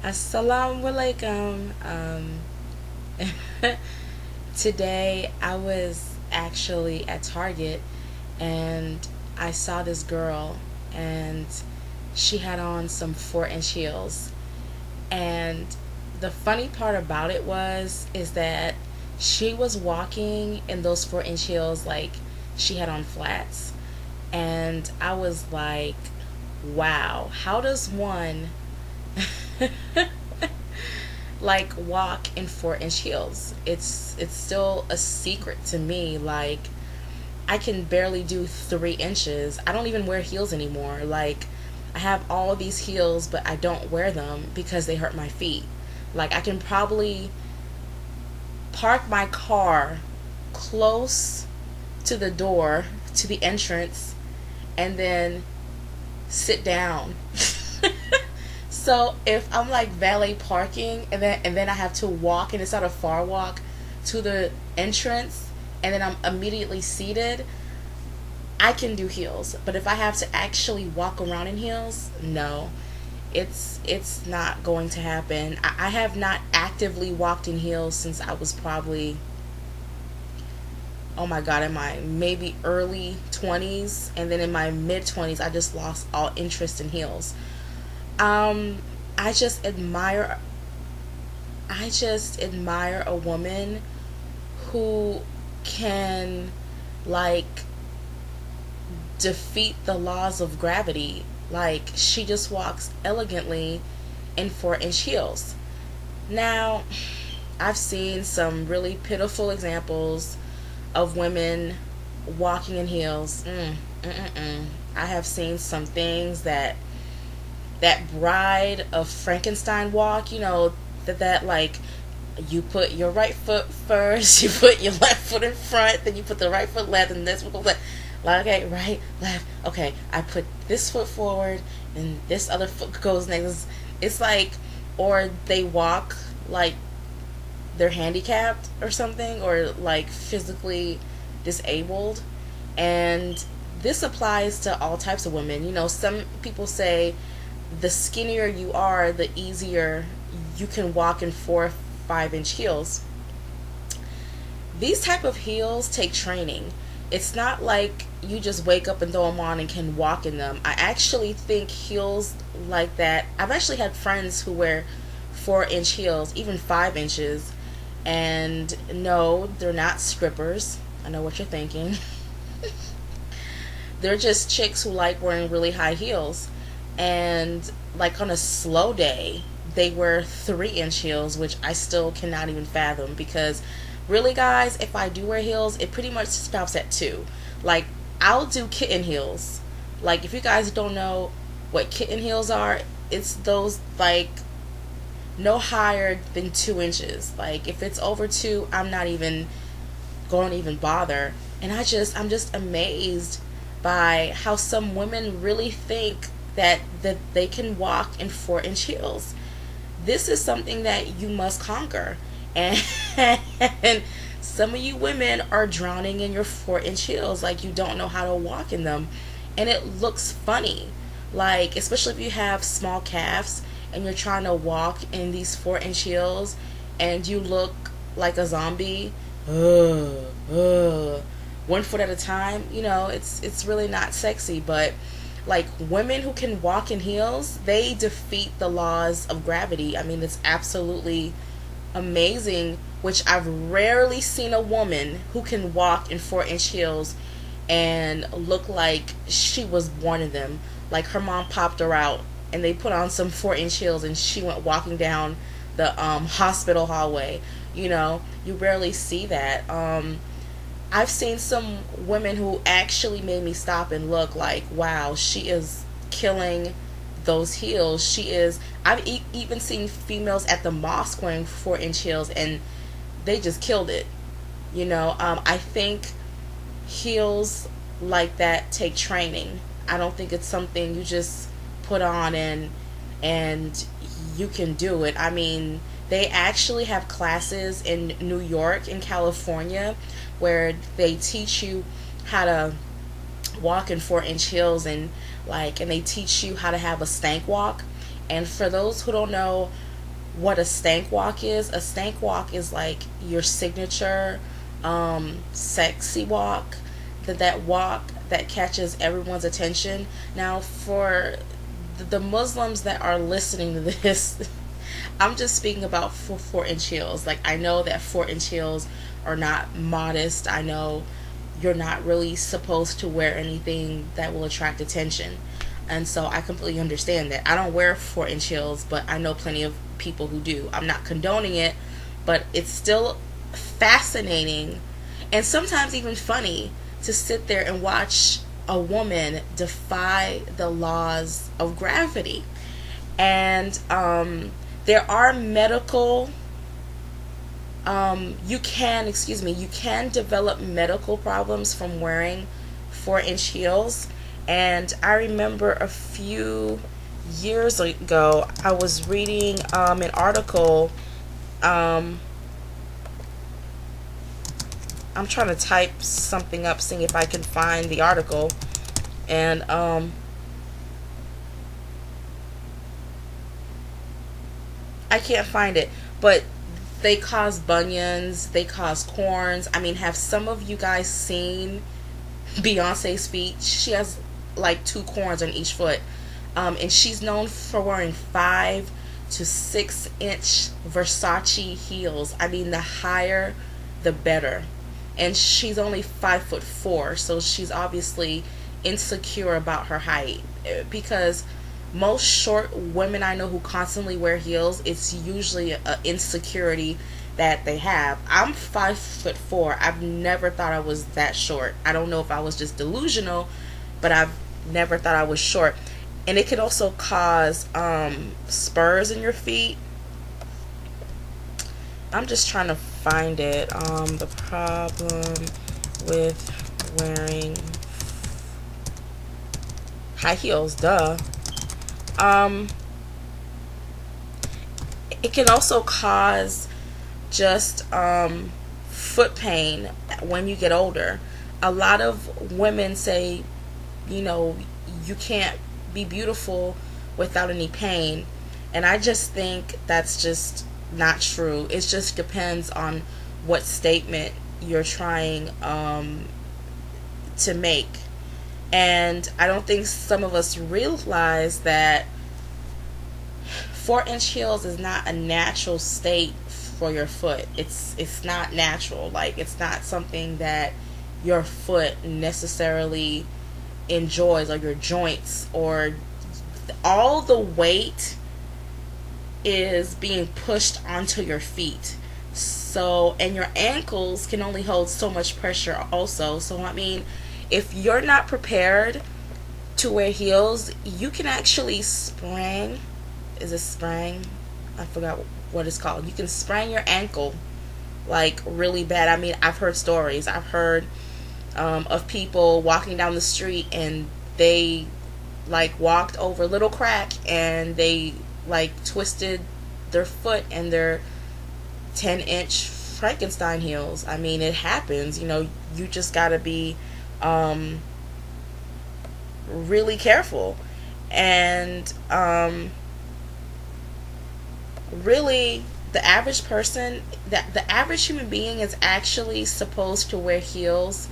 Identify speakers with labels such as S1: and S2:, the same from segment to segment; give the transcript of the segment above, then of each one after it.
S1: Assalamu alaikum. Today I was actually at Target and I saw this girl and she had on some 4-inch heels. And the funny part about it is that she was walking in those 4-inch heels like she had on flats. And I was like, wow, how does one like walk in 4-inch heels? It's still a secret to me. Like I can barely do 3 inches. I don't even wear heels anymore. Like I have all these heels, but I don't wear them because they hurt my feet. Like I can probably park my car close to the door, to the entrance, and then sit down. So if I'm like valet parking and then I have to walk and it's not a far walk to the entrance and then I'm immediately seated, I can do heels. But if I have to actually walk around in heels, no. It's not going to happen. I have not actively walked in heels since I was probably, oh my god, in my maybe early 20s, and then in my mid 20s I just lost all interest in heels. Um, I just admire I just admire a woman who can like defeat the laws of gravity. Like she just walks elegantly in 4-inch heels. Now, I've seen some really pitiful examples of women walking in heels. I have seen some things that bride of Frankenstein walk, that like you put your right foot first, you put your left foot in front, then you put the right foot left, and this foot left. Like, okay, right, left. Okay, I put this foot forward, and this other foot goes next. It's like, or they walk like they're handicapped or something, or like physically disabled. And this applies to all types of women. Some people say the skinnier you are, the easier you can walk in 4 or 5 inch heels. These type of heels take training. It's not like you just wake up and throw them on and can walk in them. I actually think heels like that. I've actually had friends who wear 4-inch heels, even 5 inches, and no, they're not strippers. I know what you're thinking. They're just chicks who like wearing really high heels. And like on a slow day, they wear 3-inch heels, which I still cannot even fathom because really, guys, if I do wear heels, it pretty much stops at 2. Like, I'll do kitten heels. Like, if you guys don't know what kitten heels are, it's those like no higher than 2 inches. Like, if it's over 2, I'm not even going to even bother. And I'm just amazed by how some women really think that they can walk in 4-inch heels. This is something that you must conquer. And some of you women are drowning in your 4-inch heels, like you don't know how to walk in them. And it looks funny. Like, especially if you have small calves and you're trying to walk in these 4-inch heels and you look like a zombie. Ugh, ugh. 1 foot at a time, it's really not sexy. But like women who can walk in heels, they defeat the laws of gravity. I mean, it's absolutely amazing, which I've rarely seen a woman who can walk in 4-inch heels and look like she was born in them. Like her mom popped her out and they put on some 4-inch heels and she went walking down the hospital hallway. You rarely see that. I've seen some women who actually made me stop and look like, wow, she is killing those heels. She is. I've even seen females at the mosque wearing 4-inch heels, and they just killed it. I think heels like that take training. I don't think it's something you just put on and you can do it. I mean, they actually have classes in New York and California where they teach you how to walk in 4-inch heels and they teach you how to have a stank walk. And for those who don't know what a stank walk is. A stank walk is like your signature sexy walk, that walk that catches everyone's attention. Now, for the Muslims that are listening to this, I'm just speaking about 4-inch heels. Like, I know that 4-inch heels are not modest. I know you're not really supposed to wear anything that will attract attention. And so I completely understand that. I don't wear 4-inch heels, but I know plenty of people who do. I'm not condoning it, but it's still fascinating and sometimes even funny to sit there and watch a woman defy the laws of gravity. And there are medical you can develop medical problems from wearing 4-inch heels. And I remember a few years ago I was reading an article. I'm trying to type something up, seeing if I can find the article. And I can't find it, but they cause bunions, they cause corns. I mean, have some of you guys seen Beyonce's feet? She has like 2 corns on each foot. And she's known for wearing 5 to 6-inch Versace heels. I mean, the higher, the better. And she's only 5'4", so she's obviously insecure about her height. Because most short women I know who constantly wear heels, it's usually an insecurity that they have. I'm 5'4". I've never thought I was that short. I don't know if I was just delusional, but I've never thought I was short. And it can also cause spurs in your feet. I'm just trying to find it. The problem with wearing high heels, duh. It can also cause just foot pain when you get older. A lot of women say, you know, you can't be beautiful without any pain, and I just think that's just not true. It just depends on what statement you're trying to make. And I don't think some of us realize that 4-inch heels is not a natural state for your foot. It's not natural. Like, it's not something that your foot necessarily enjoys, or your joints, or all the weight is being pushed onto your feet. So, and your ankles can only hold so much pressure also. So, I mean, if you're not prepared to wear heels, you can actually sprain. Is it sprain? I forgot what it's called. You can sprain your ankle like really bad. I mean, I've heard stories. I've heard of people walking down the street and they like walked over a little crack and they like twisted their foot and their 10-inch Frankenstein heels. I mean, it happens. You know, you just gotta be really careful. And really, the average person, the average human being is actually supposed to wear heels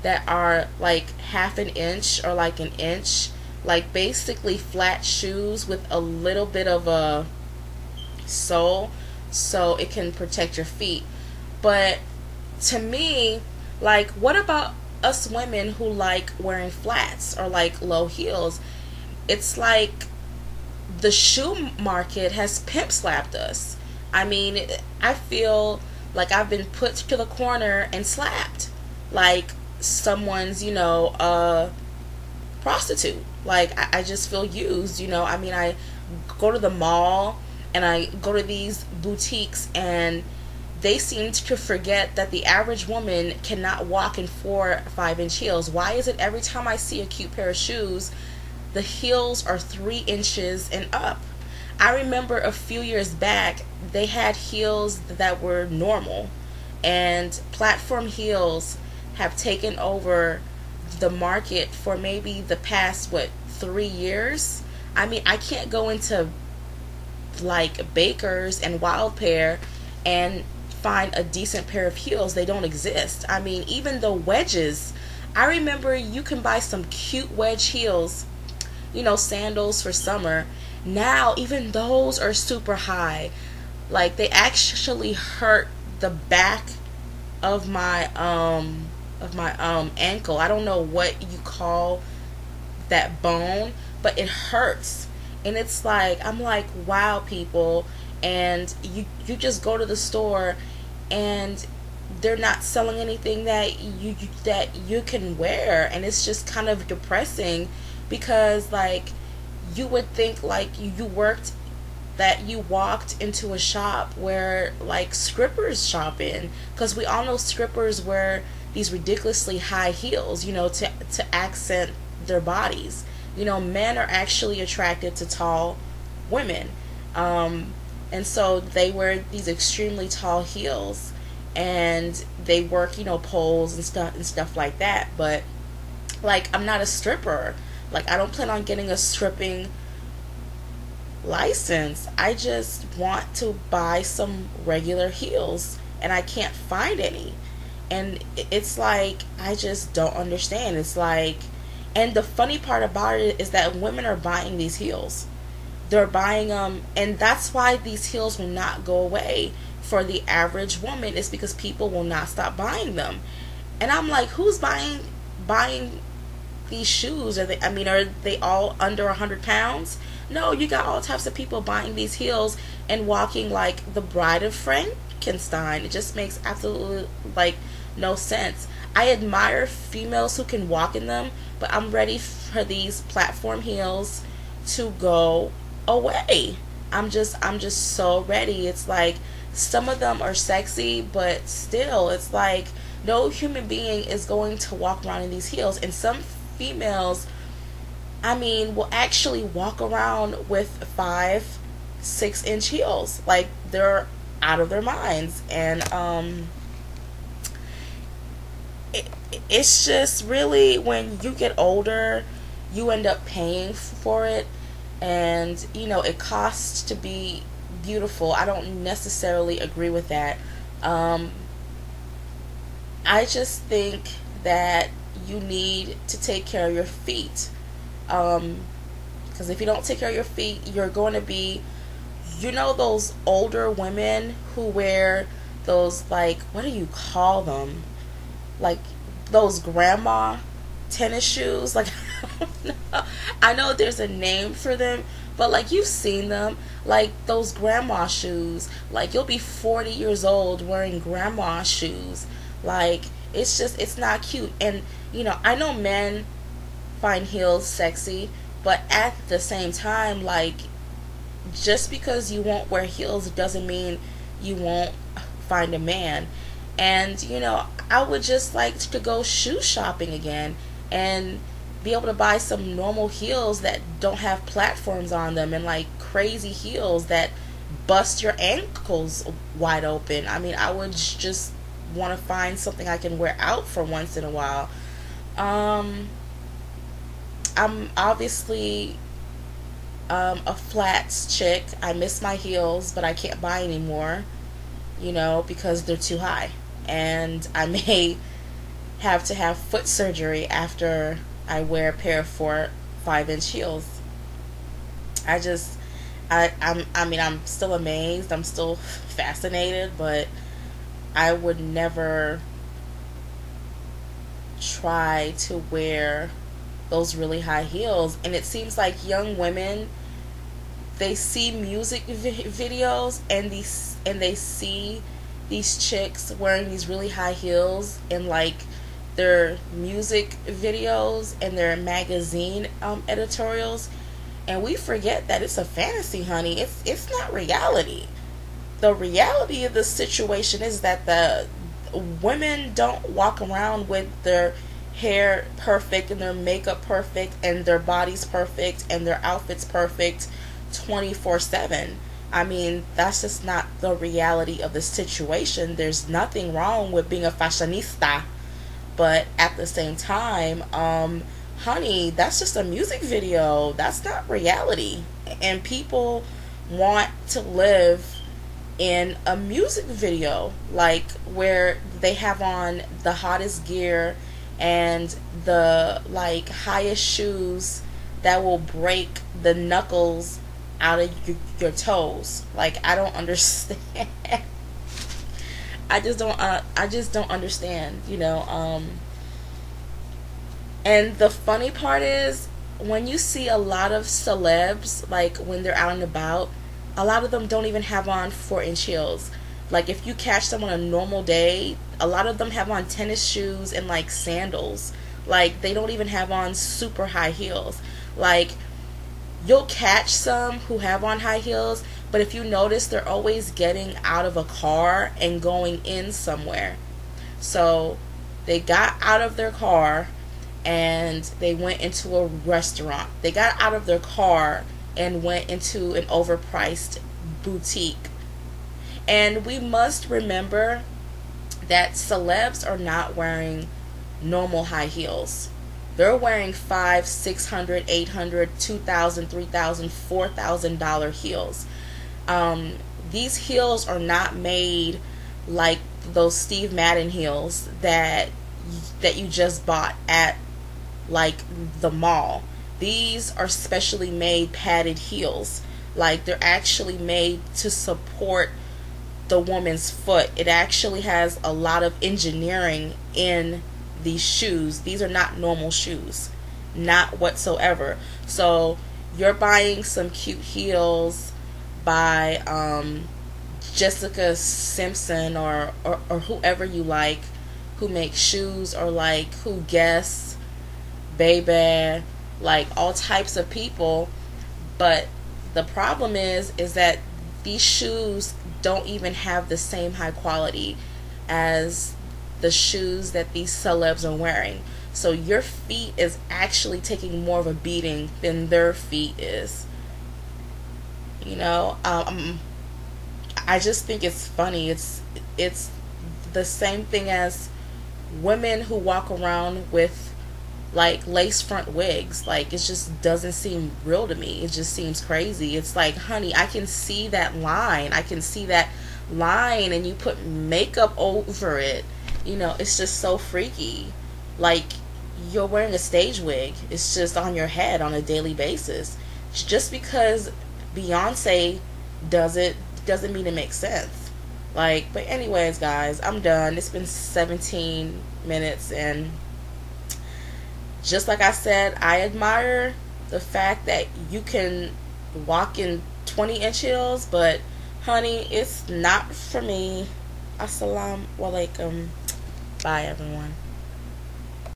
S1: that are like half an inch or like an inch, like basically flat shoes with a little bit of a sole so it can protect your feet. But to me, like, what about us women who like wearing flats or like low heels? It's like the shoe market has pimp slapped us. I mean, I feel like I've been put to the corner and slapped like someone's, you know, prostitute. Like, I just feel used, you know. I mean, I go to the mall and I go to these boutiques and they seem to forget that the average woman cannot walk in 4 or 5-inch heels. Why is it every time I see a cute pair of shoes, the heels are 3 inches and up? I remember a few years back, they had heels that were normal, and platform heels have taken over the market for maybe the past, 3 years? I mean, I can't go into like Baker's and Wild Pair and find a decent pair of heels. They don't exist. I mean, even the wedges, I remember you can buy some cute wedge heels, you know, sandals for summer. Now even those are super high. Like, they actually hurt the back of my ankle. I don't know what you call that bone, but it hurts. And it's like, I'm like, wow, people. And you just go to the store and they're not selling anything that you can wear, and it's just kind of depressing, because like, you would think like you worked, that you walked into a shop where like strippers shop in, because we all know strippers wear these ridiculously high heels, you know, to accent their bodies. You know, men are actually attracted to tall women, and so they wear these extremely tall heels, and they work, you know, poles and stuff like that. But like, I'm not a stripper. Like, I don't plan on getting a stripping license. I just want to buy some regular heels, and I can't find any. And it's like, I just don't understand. It's like, and the funny part about it is that women are buying these heels. They're buying them, and that's why these heels will not go away for the average woman, is because people will not stop buying them. And I'm like, who's buying these shoes? Are they all under 100 pounds? No, you got all types of people buying these heels and walking like the Bride of Frankenstein. It just makes absolutely like no sense. I admire females who can walk in them, but I'm ready for these platform heels to go away. I'm just so ready. It's like, some of them are sexy, but still, it's like, no human being is going to walk around in these heels. And some females, I mean, will actually walk around with 5-6 inch heels. Like, they're out of their minds. And it's just really, when you get older, you end up paying for it. And, you know, it costs to be beautiful. I don't necessarily agree with that. I just think that you need to take care of your feet. Because if you don't take care of your feet, you're going to be, you know, those older women who wear those, like, what do you call them? Like, those grandma tennis shoes. Like, I don't know. I know there's a name for them, but like, you've seen them, like those grandma shoes. Like, you'll be 40 years old wearing grandma shoes. Like, it's just, it's not cute. And, you know, I know men find heels sexy, but at the same time, like, just because you won't wear heels doesn't mean you won't find a man. And, you know, I would just like to go shoe shopping again and be able to buy some normal heels that don't have platforms on them, and like crazy heels that bust your ankles wide open. I mean, I would just want to find something I can wear out for once in a while. I'm obviously a flats chick. I miss my heels, but I can't buy anymore, you know, because they're too high. And I may have to have foot surgery after I wear a pair of 4-5 inch heels. I mean, I'm still amazed. I'm still fascinated, but I would never try to wear those really high heels. And it seems like young women, they see music videos and they see these chicks wearing these really high heels in like their music videos and their magazine editorials, and we forget that it's a fantasy, honey. It's not reality. The reality of the situation is that the women don't walk around with their hair perfect and their makeup perfect and their bodies perfect and their outfits perfect 24/7. I mean, that's just not the reality of the situation. There's nothing wrong with being a fashionista, but at the same time, honey, that's just a music video. That's not reality. And people want to live in a music video, like where they have on the hottest gear and the like highest shoes that will break the knuckles out of your toes. Like, I don't understand. I just don't understand, you know. And the funny part is, when you see a lot of celebs, like when they're out and about, a lot of them don't even have on 4-inch heels. Like, if you catch them on a normal day, a lot of them have on tennis shoes and like sandals. Like, they don't even have on super high heels. Like, you'll catch some who have on high heels, but if you notice, they're always getting out of a car and going in somewhere. So they got out of their car and they went into a restaurant. They got out of their car and went into an overpriced boutique. And we must remember that celebs are not wearing normal high heels. They're wearing $500, $600, $800, $2,000, $3,000, $4,000 heels. These heels are not made like those Steve Madden heels that you just bought at like the mall. These are specially made padded heels. Like, they're actually made to support the woman's foot. It actually has a lot of engineering in these shoes. These are not normal shoes, not whatsoever. So you're buying some cute heels by Jessica Simpson or whoever you like, who makes shoes, or like who Guess, Baby, like all types of people. But the problem is that these shoes don't even have the same high quality as the shoes that these celebs are wearing. So your feet is actually taking more of a beating than their feet is. You know, I just think it's funny. It's the same thing as women who walk around with like lace front wigs. Like, it just doesn't seem real to me. It just seems crazy. It's like, honey, I can see that line. I can see that line, and you put makeup over it. You know, it's just so freaky. Like, you're wearing a stage wig. It's just on your head on a daily basis. Just because Beyonce does it doesn't mean it makes sense. Like, but anyways, guys, I'm done. It's been 17 minutes, and just like I said, I admire the fact that you can walk in 20-inch heels, but honey, it's not for me. Assalamu alaikum. Bye, everyone.